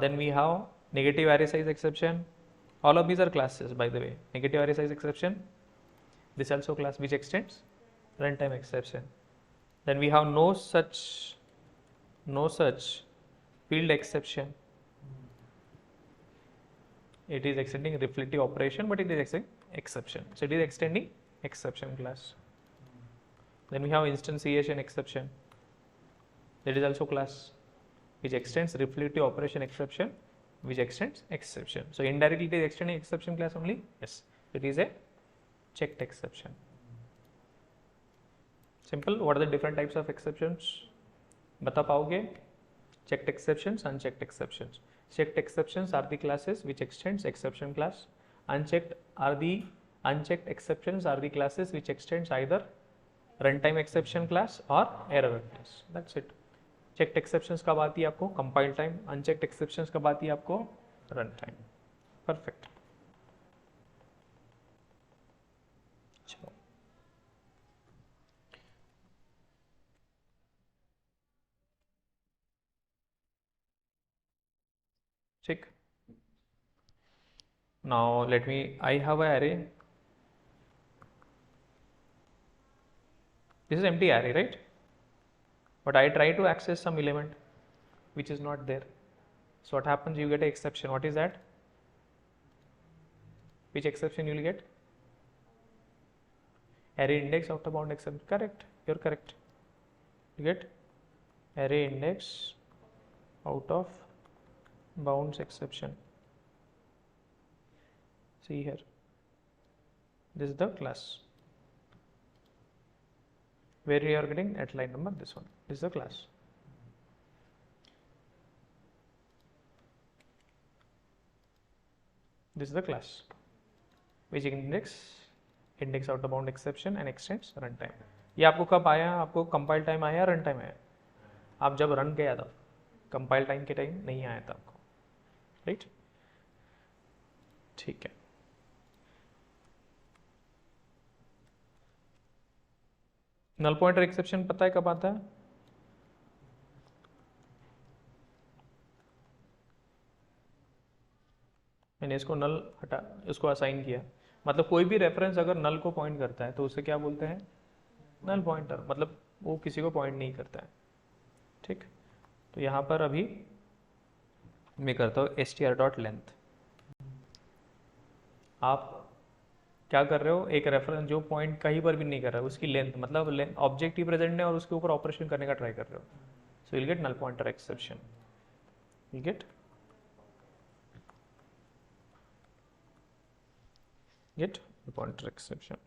Then we have negative array size exception. All of these are classes, by the way. Negative array size exception, this also class which extends runtime exception. Then we have no such field exception. It is extending reflective operation, but it is extending exception. So it is extending exception class. Then we have instantiation exception. That is also class which extends reflective operation exception, which extends exception. So indirectly it is extending exception class only. Yes, it is a checked exception. Simple. What are the different types of exceptions? बता पाओगे? Checked exceptions, unchecked exceptions. Checked exceptions are the classes which extends exception class. Unchecked exceptions are the classes which extends either runtime exception class or error class. That's it. Checked exceptions कब आती है आपको? Compile time. Unchecked exceptions कब आती है आपको? Run time. Perfect. चलो. ठीक. Now let me. I have an array. This is empty array, right? But I try to access some element which is not there. So what happens? You get an exception. What is that? Which exception you will get? Array index out of bound exception. Correct. You're correct. You get array index out of bounds exception. See here. This is the class. Where you are getting at line number this one. This is the class. This is the class which index out of bound exception and extends runtime. ये आपको कब आया? आपको compile time आया, run time आया? आप जब run गया था, कंपाइल टाइम के टाइम नहीं आया था आपको, राइट? ठीक है. नल पॉइंटर एक्सेप्शन पता है कब आता है? मैंने इसको नल हटा, इसको असाइन किया. मतलब कोई भी रेफरेंस अगर नल को पॉइंट करता है तो उसे क्या बोलते हैं? Null pointer. मतलब वो किसी को पॉइंट नहीं करता है. ठीक. तो यहाँ पर अभी मैं करता हूँ str.length. आप क्या कर रहे हो? एक रेफरेंस जो पॉइंट कहीं पर भी नहीं कर रहा है उसकी लेंथ, मतलब ऑब्जेक्ट ही प्रेजेंट है और उसके ऊपर ऑपरेशन करने का ट्राई कर रहे हो. So will get null pointer exception. Will get pointer exception.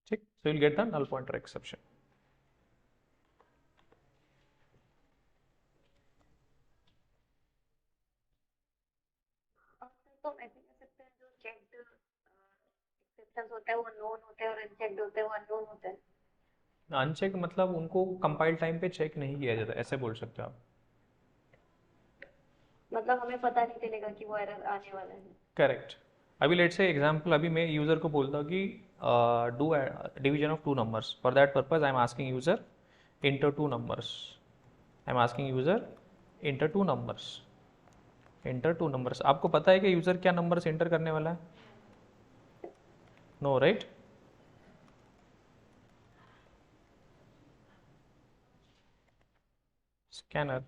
ठीक, so you'll get the null pointer exception. तो ऐसे कह सकते हैं जो चेक्ड एक्सेप्शंस होते हैं वो नोन होते हैं और अनचेक्ड होते हैं वो अननोन होते हैं। अनचेक मतलब उनको कंपाइल टाइम पे चेक नहीं किया जाता, ऐसे बोल सकते हो आप। मतलब हमें पता नहीं चलेगा कि वो एरर आने वाला है। करेक्ट। अभी लेट से एग्जांपल, अभी मैं यूज़र को बोलता हूँ कि do division of two numbers, for that purpose I am asking user inter two numbers, I am asking user inter two numbers, inter two numbers. आपको पता है कि यूज़र क्या नंबर्स इंटर करने वाला है? No, right? स्कैनर,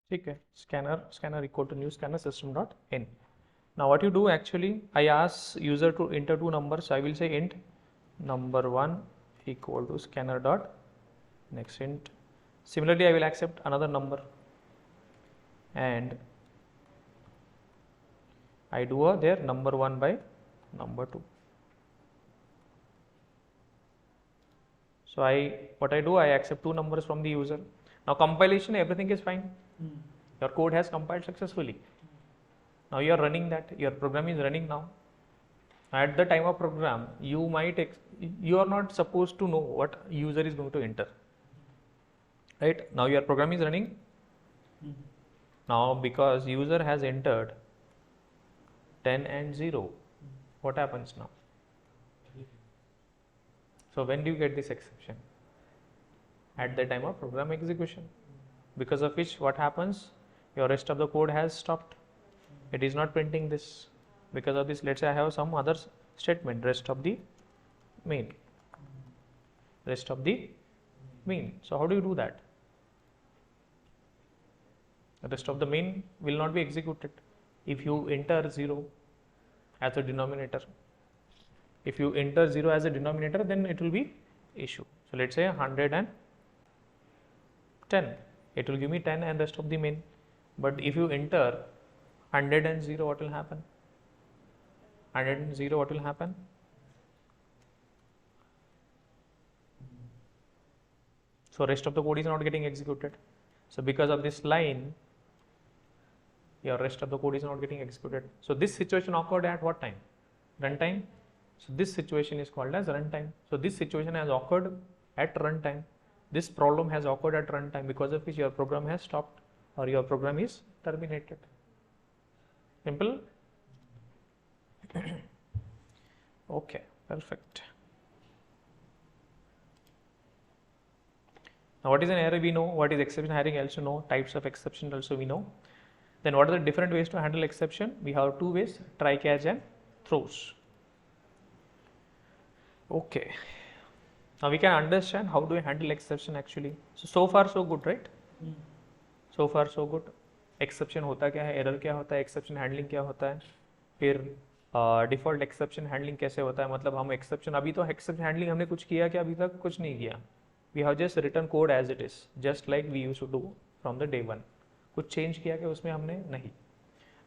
ठीक है, scanner equal to new scanner system dot in. Now what you do actually, I ask user to enter two numbers, so I will say int number 1 equal to scanner dot next int. Similarly, I will accept another number and I do a there number 1 by number 2. So what I do, I accept two numbers from the user. Now compilation, everything is fine. Your code has compiled successfully. Now you are running that, your program is running now. At the time of program, you are not supposed to know what user is going to enter. Right? Now your program is running. Now because user has entered 10 and 0, what happens now? So when do you get this exception? At the time of program execution, because of which what happens, your rest of the code has stopped. It is not printing this. Because of this, let's say I have some other statement, rest of the main, rest of the main. So how do you do that? The rest of the main will not be executed if you enter 0 as a denominator. If you enter 0 as a denominator, then it will be issue. So let's say 110, it will give me 10 and rest of the main. But if you enter 100 and 0, what will happen? 100 and 0, what will happen? So rest of the code is not getting executed. So because of this line, your rest of the code is not getting executed. So this situation occurred at what time? Runtime. So this situation is called as runtime. So this situation has occurred at runtime. This problem has occurred at runtime, because of which your program has stopped or your program is terminated. Simple. Okay, perfect. Now what is an error we know, what is exception handling also know, types of exception also we know. Then what are the different ways to handle exception? We have two ways, try catch and throws. Okay, now we can understand how do we handle exception actually. So far so good, right? So far so good. Exception होता क्या है, error क्या होता है, exception handling क्या होता है, फिर डिफॉल्ट एक्सेप्शन हैंडलिंग कैसे होता है, मतलब हम एक्सेप्शन, अभी तो एक्सेप्शन हैंडलिंग हमने कुछ किया क्या? अभी तक कुछ नहीं किया. We have just return code as it is, just like we used to do from the day one. कुछ चेंज किया क्या उसमें हमने? नहीं.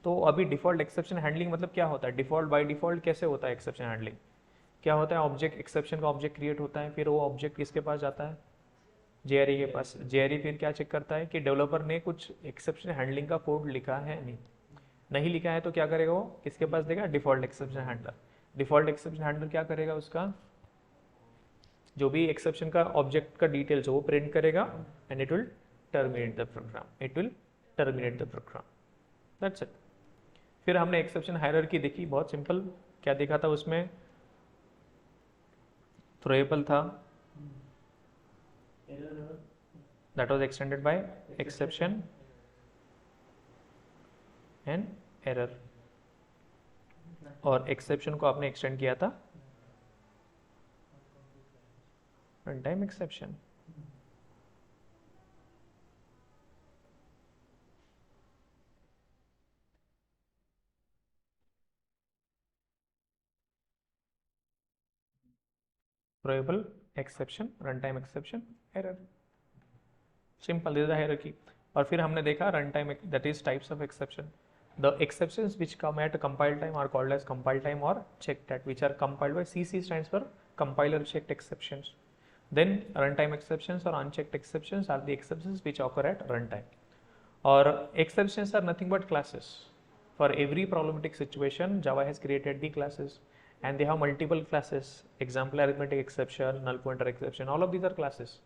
तो अभी डिफॉल्ट एक्सेप्शन हैंडलिंग मतलब क्या होता है? डिफॉल्ट बाय डिफॉल्ट कैसे होता है एक्सेप्शन हैंडलिंग? क्या होता है? ऑब्जेक्ट, एक्सेप्शन का ऑब्जेक्ट क्रिएट होता है, फिर वो ऑब्जेक्ट किसके पास जाता है? जेआरई के पास. जेआरई फिर क्या चेक करता है कि डेवलपर ने कुछ एक्सेप्शन हैंडलिंग का कोड लिखा है नहीं. नहीं लिखा है तो क्या करेगा वो? किसके पास देगा? Default exception handler. Default exception handler क्या करेगा? उसका जो भी एक्सेप्शन का ऑब्जेक्ट का डिटेल्स हो वो प्रिंट करेगा and it will terminate the program. It will terminate the program. That's it. फिर हमने एक्सेप्शन हायरार्की देखी, बहुत सिंपल. क्या देखा था उसमें? थ्रोएबल था, that was extended by exception and error, और एक्सेप्शन को आपने एक्सटेंड किया था run time exception. Throwable exception, runtime exception, error. Simple, this is the hierarchy. और फिर हमने देखा runtime, that is types of exception. The exceptions which come at compile time are called as compile time or checked at, which are compiled by CC stands for compiler checked exceptions. Then runtime exceptions or unchecked exceptions are the exceptions which occur at runtime. Or exceptions are nothing but classes. For every problematic situation, Java has created the classes, and they have multiple classes. Example, arithmetic exception, null pointer exception, all of these are classes.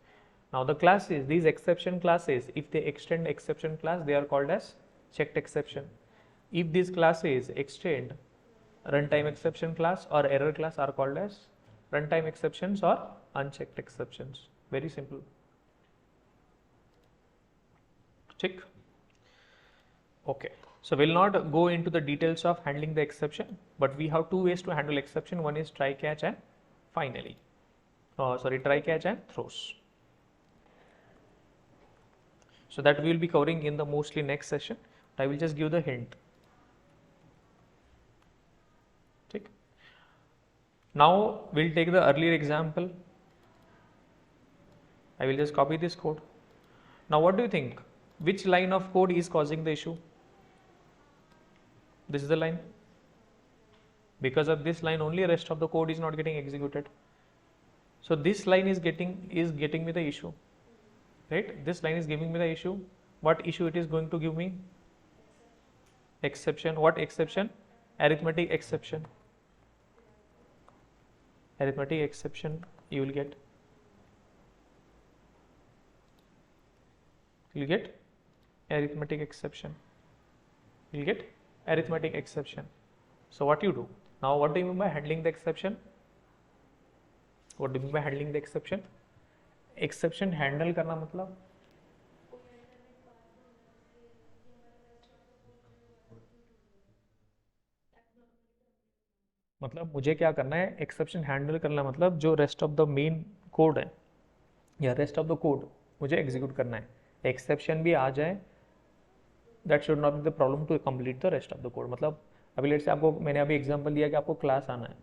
Now the classes, these exception classes, if they extend exception class, they are called as checked exception. If these classes extend runtime exception class or error class, are called as runtime exceptions or unchecked exceptions. Very simple. Check. Okay, so we'll not go into the details of handling the exception, but we have two ways to handle exception. One is try catch and finally, try catch and throws. So that we will be covering in the mostly next session. I will just give the hint. Okay. Now we'll take the earlier example. I will just copy this code. Now what do you think? Which line of code is causing the issue? This is the line. Because of this line only, rest of the code is not getting executed. So this line is getting me the issue. Right? This line is giving me the issue. What issue it is going to give me? Exception. What exception? Arithmetic exception. Arithmetic exception you will get. You will get arithmetic exception. You will get arithmetic exception. So what you do? Now what do you mean by handling the exception? What do you mean by handling the exception? Exception handle करना मतलब मुझे क्या करना है? Exception handle करना मतलब जो rest of the main code है या रेस्ट ऑफ द कोड मुझे एग्जीक्यूट करना है. एक्सेप्शन भी आ जाए, that should not be the problem to complete the rest of the code. मतलब अभी लेट से आपको मैंने अभी एग्जांपल दिया कि आपको क्लास आना है,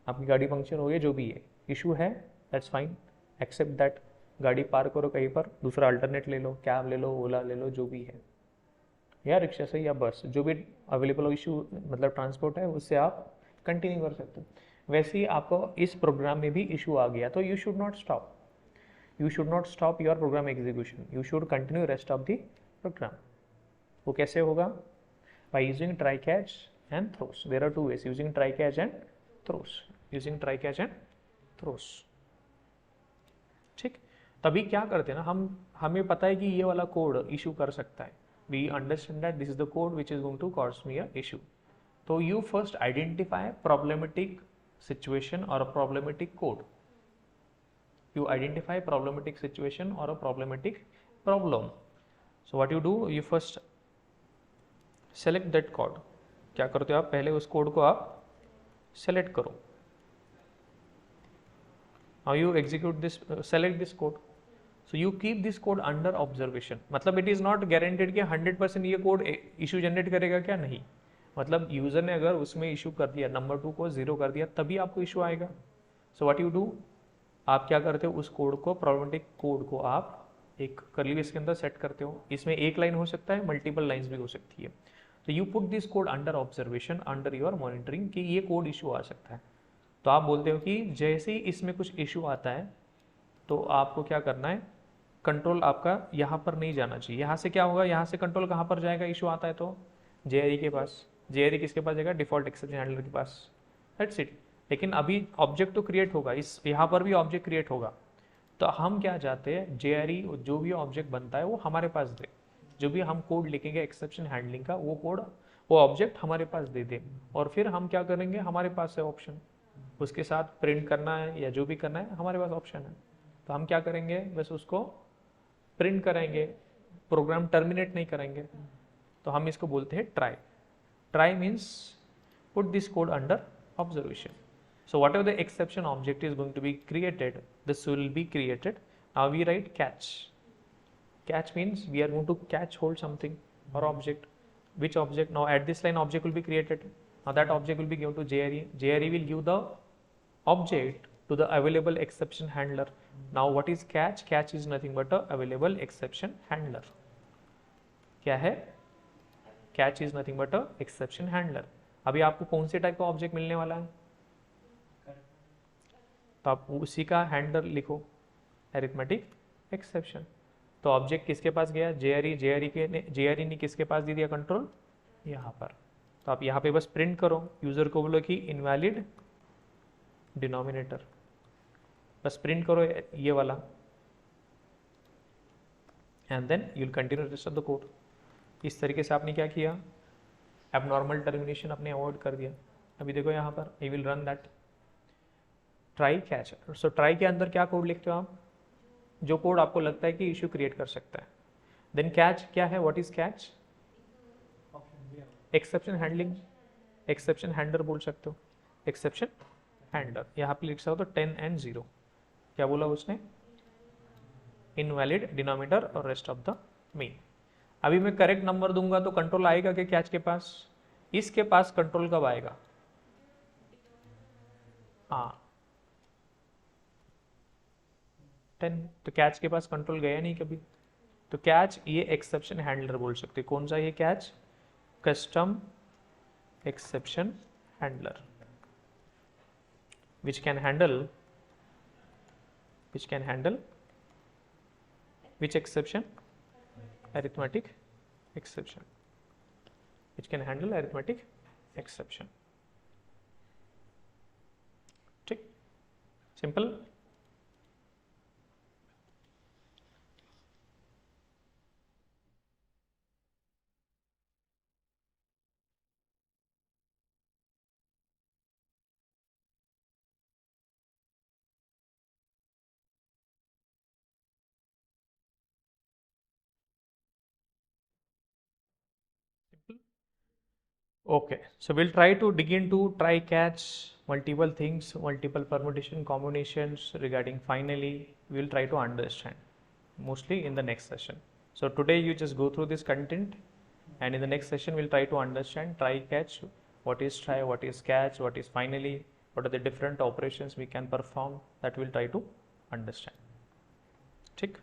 आपकी गाड़ी पंक्चर हो गई, जो भी है इशू है, दैट्स फाइन, एक्सेप्ट दैट. गाड़ी पार करो कहीं पर, दूसरा अल्टरनेट ले लो, कैब ले लो, ओला ले लो, जो भी है, या रिक्शा से या बस, जो भी अवेलेबल इशू मतलब ट्रांसपोर्ट है उससे आप कंटिन्यू कर सकते हो. वैसे ही आपको इस प्रोग्राम में भी इशू आ गया तो you should not stop. You should not stop your program execution. You should continue rest of the program. वो कैसे होगा? By using try catch and throws. There are two ways using try catch and throws. Using try catch and throws. ठीक. तभी क्या करते हैं ना, हमें पता है कि ये वाला कोड इशू कर सकता है. We understand that this is the code which is going to cause me a issue. So you first identify problematic situation or a problematic code. You identify problematic situation or a problematic problem. So what you do, you first select that code. क्या करते हो आप? पहले उस code को आप select करो. Now you execute this, select this code. So you keep this code under observation. मतलब it is not guaranteed कि 100% ये कोड इशू जनरेट करेगा क्या? नहीं. मतलब यूजर ने अगर उसमें इशू कर दिया, नंबर 2 को 0 कर दिया, तभी आपको इशू आएगा. सो व्हाट यू डू, आप क्या करते हो? उस कोड को, प्रॉब्लमेटिक कोड को आप एक कर्ली ब्रेस के अंदर सेट करते हो. इसमें एक लाइन हो सकता है, मल्टीपल लाइंस भी हो सकती है. तो you put this code under observation, under your monitoring, कि ये कोड इशू आ सकता है. तो आप बोलते हो कि जैसे ही इसमें कुछ इशू आता है तो आपको क्या करना है? कंट्रोल आपका यहाँ पर नहीं जाना चाहिए. यहाँ से क्या होगा? यहाँ से कंट्रोल कहाँ पर जाएगा? इशू आता है तो JRE के पास. JRE किसके पास जाएगा? डिफॉल्ट एक्सेप्शन हैंडलर के पास. That's it. लेकिन अभी ऑब्जेक्ट तो क्रिएट होगा, इस यहाँ पर भी ऑब्जेक्ट क्रिएट होगा. तो हम क्या चाहते हैं? JRE जो भी ऑब्जेक्ट बनता है वो हमारे पास दे. जो भी हम कोड लिखेंगे एक्सेप्शन हैंडलिंग का, वो कोड, वो ऑब्जेक्ट हमारे पास दे दे. और फिर हम क्या करेंगे? हमारे पास है ऑप्शन, उसके साथ प्रिंट करना है या जो भी करना है, हमारे पास ऑप्शन है. तो हम क्या करेंगे? बस उसको प्रिंट करेंगे, प्रोग्राम टर्मिनेट नहीं करेंगे. तो हम इसको बोलते हैं try. Try means put this code under observation. So whatever the exception object is going to be created, this will be created. Now we write catch. Catch means we are going to catch hold something or object. Which object? Now at this line object will be created. Now that object will be given to JRE. JRE will give the object to the available exception handler. Now what is catch? Catch is nothing but a available exception handler. क्या है? Catch is nothing but a exception handler. अभी आपको कौन से type का object मिलने वाला है? तो आप उसी का हैंडलर लिखो, अरिथमेटिक एक्सेप्शन. तो ऑब्जेक्ट किसके पास गया? जेआरई ने किसके पास दे दिया कंट्रोल? यहाँ पर. तो आप यहाँ पे बस प्रिंट करो, यूजर को बोलो कि इनवैलिड डिनोमिनेटर, बस प्रिंट करो ये वाला, and then you will continue rest of the code. इस तरीके से आपने क्या किया? एबनॉर्मल टर्मिनेशन आपने अवॉइड कर दिया. अभी देखो यहाँ पर I will run that try catch. So try के अंदर क्या कोड लिखते हो आप? जो कोड आपको लगता है कि इश्यू क्रिएट कर सकता है. देन कैच क्या है? What is catch? Exception handling, exception handler बोल सकते हो, एक्सेप्शन हैंडलर. यहाँ पे लिख सकते हो 10 and 0. क्या बोला उसने? इनवैलिड डिनोमिनेटर और रेस्ट ऑफ द मीन. अभी मैं करेक्ट नंबर दूंगा तो कंट्रोल आएगा क्या कैच के पास? इसके पास कंट्रोल कब आएगा? हाँ 10. तो कैच के पास कंट्रोल गया नहीं कभी. तो कैच ये एक्सेप्शन हैंडलर बोल सकते. कौन सा ये catch? Custom exception handler, which can handle which exception? Arithmetic exception, which can handle arithmetic exception. ठीक, simple. Okay, so we'll try to dig into try catch, multiple things, multiple permutation combinations regarding finally. We'll try to understand mostly in the next session. So today you just go through this content, and in the next session we'll try to understand try catch, what is try, what is catch, what is finally, what are the different operations we can perform, that we'll try to understand. ठीक.